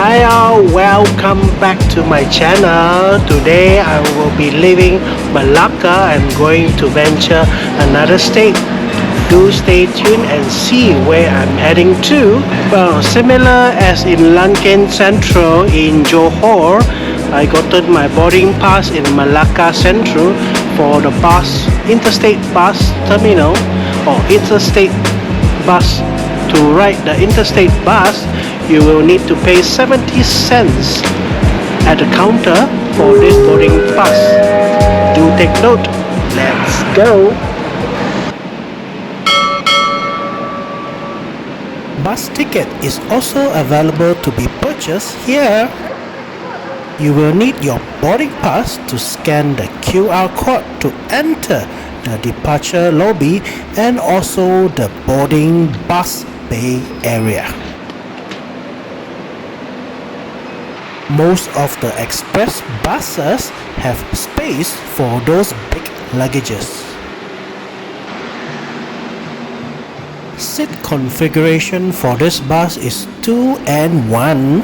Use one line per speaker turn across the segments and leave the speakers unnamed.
Hi all, welcome back to my channel. Today I will be leaving Melaka and going to venture another state. Do stay tuned and see where I'm heading to. Well, similar as in Melaka Sentral in Johor, I gotten my boarding pass in Melaka Sentral for the bus, interstate bus terminal or interstate bus. To ride the interstate bus, you will need to pay 70 cents at the counter for this boarding pass. Do take note. Let's go. Bus ticket is also available to be purchased here. You will need your boarding pass to scan the QR code to enter the departure lobby and also the boarding bus bay area. Most of the express buses have space for those big luggages. Seat configuration for this bus is 2 and 1.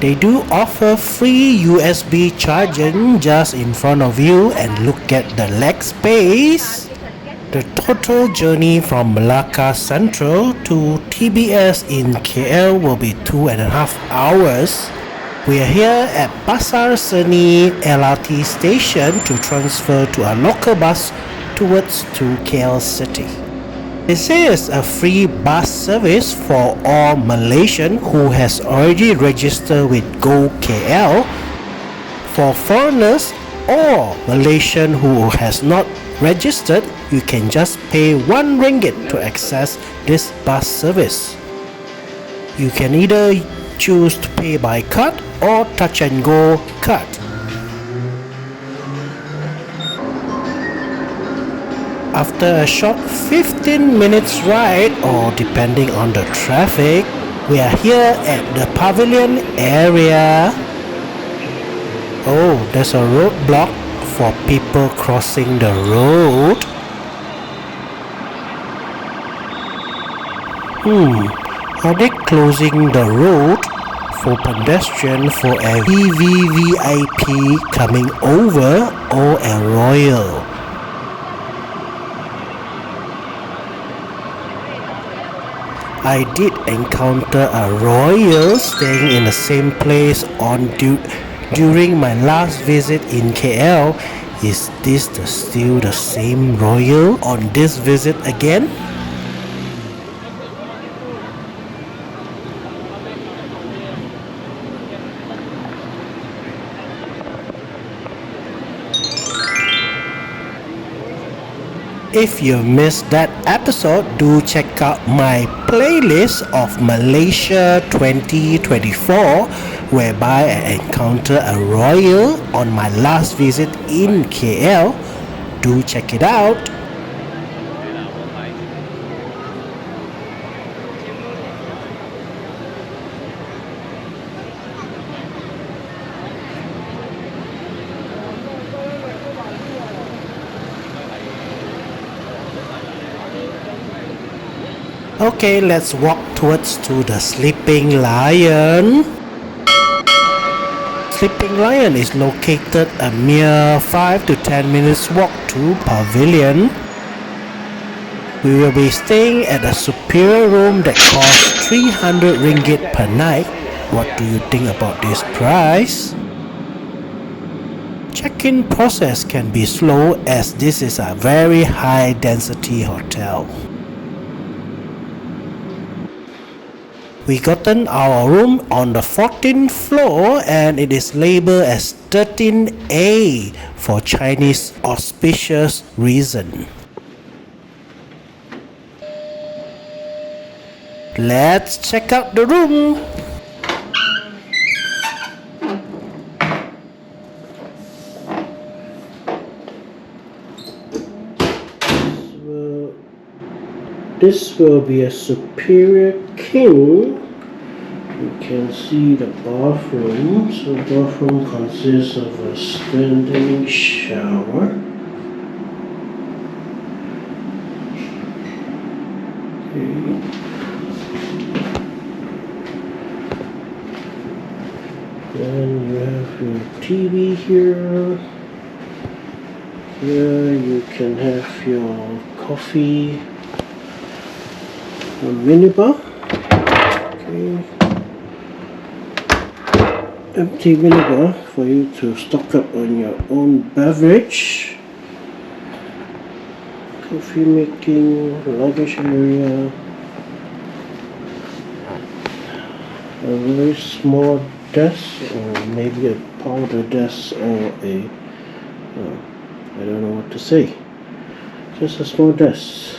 They do offer free USB charging just in front of you, and look at the leg space. The total journey from Melaka Sentral to TBS in KL will be 2.5 hours. We are here at Pasar Seni LRT station to transfer to a local bus towards to KL City. This is a free bus service for all Malaysian who has already registered with Go KL. For foreigners or Malaysian who has not registered, you can just pay 1 ringgit to access this bus service. You can either choose to pay by card or touch and go card. After a short 15 minutes ride, or depending on the traffic, we are here at the Pavilion area. Oh, there's a roadblock for people crossing the road. Are they closing the road for pedestrian for a VVVIP coming over or a royal? I did encounter a royal staying in the same place during my last visit in KL. Is this still the same royal on this visit again? If you missed that episode, do check out my playlist of Malaysia 2024, whereby I encounter a royal on my last visit in KL. Do check it out. Okay, let's walk towards to the Sleeping Lion. Sleeping Lion is located a mere 5 to 10 minutes walk to Pavilion. We will be staying at a superior room that costs 300 ringgit per night. What do you think about this price? Check-in process can be slow as this is a very high density hotel. We gotten our room on the 14th floor and it is labeled as 13A for Chinese auspicious reason. Let's check out the room. This will be a superior king. You can see the bathroom. So bathroom consists of a standing shower. Okay. Then you have your TV here. Here you can have your coffee, a minibar. Okay. Empty minibar for you to stock up on your own beverage. Coffee making, luggage area. A very small desk, or maybe a powder desk, or a I don't know what to say. Just a small desk,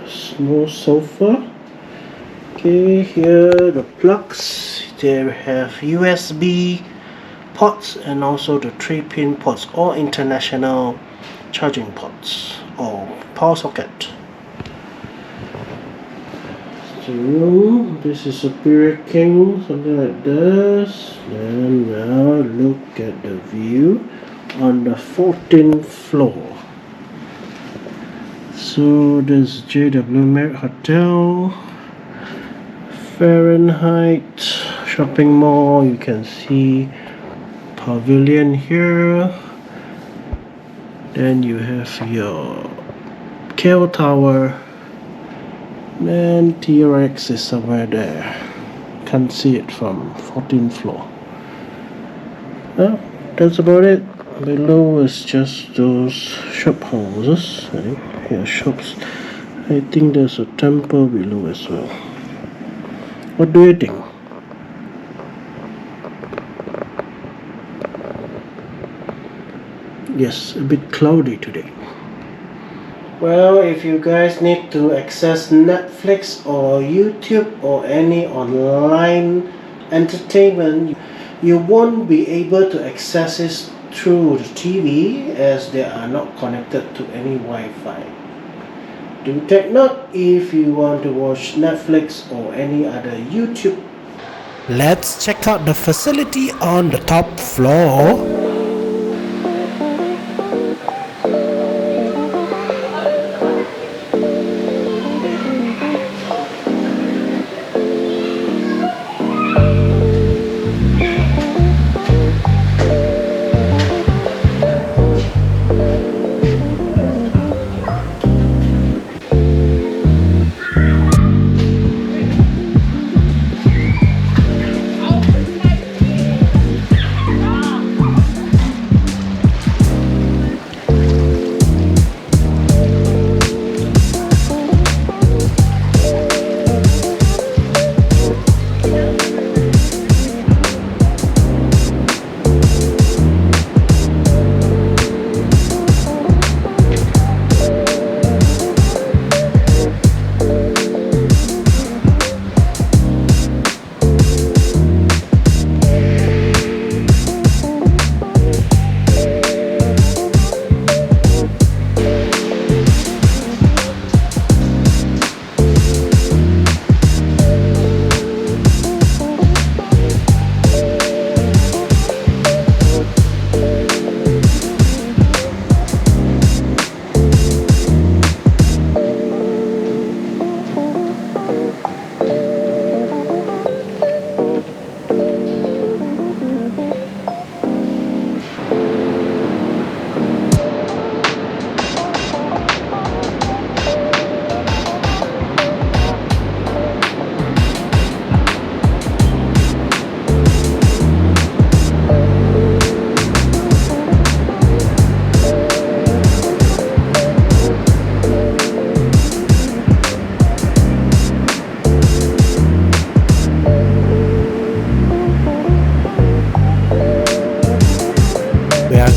small sofa. Okay, here the plugs. They have USB ports and also the 3-pin ports, all international charging ports or power socket. The room. This is Superior King, something like this. And now look at the view on the 14th floor. So there's JW Marriott Hotel, Fahrenheit shopping mall. You can see Pavilion here. Then you have your KL Tower. And T-Rex is somewhere there. Can't see it from 14th floor. Well, that's about it. Below is just those shop houses. Here, shops. I think there's a temple below as well. What do you think? Yes, a bit cloudy today. Well, if you guys need to access Netflix or YouTube or any online entertainment, you won't be able to access it through the TV as they are not connected to any Wi-Fi. Do take note if you want to watch Netflix or any other YouTube. Let's check out the facility on the top floor.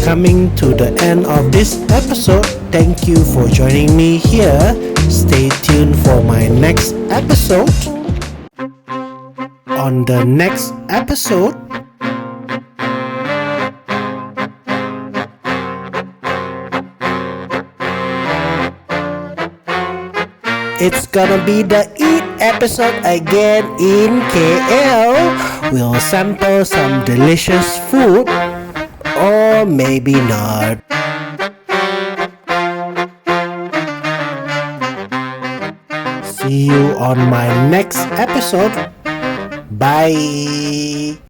Coming to the end of this episode. Thank you for joining me here. Stay tuned for my next episode. On the next episode, it's gonna be the Eat episode again in KL. We'll sample some delicious food. Or maybe not. See you on my next episode. Bye.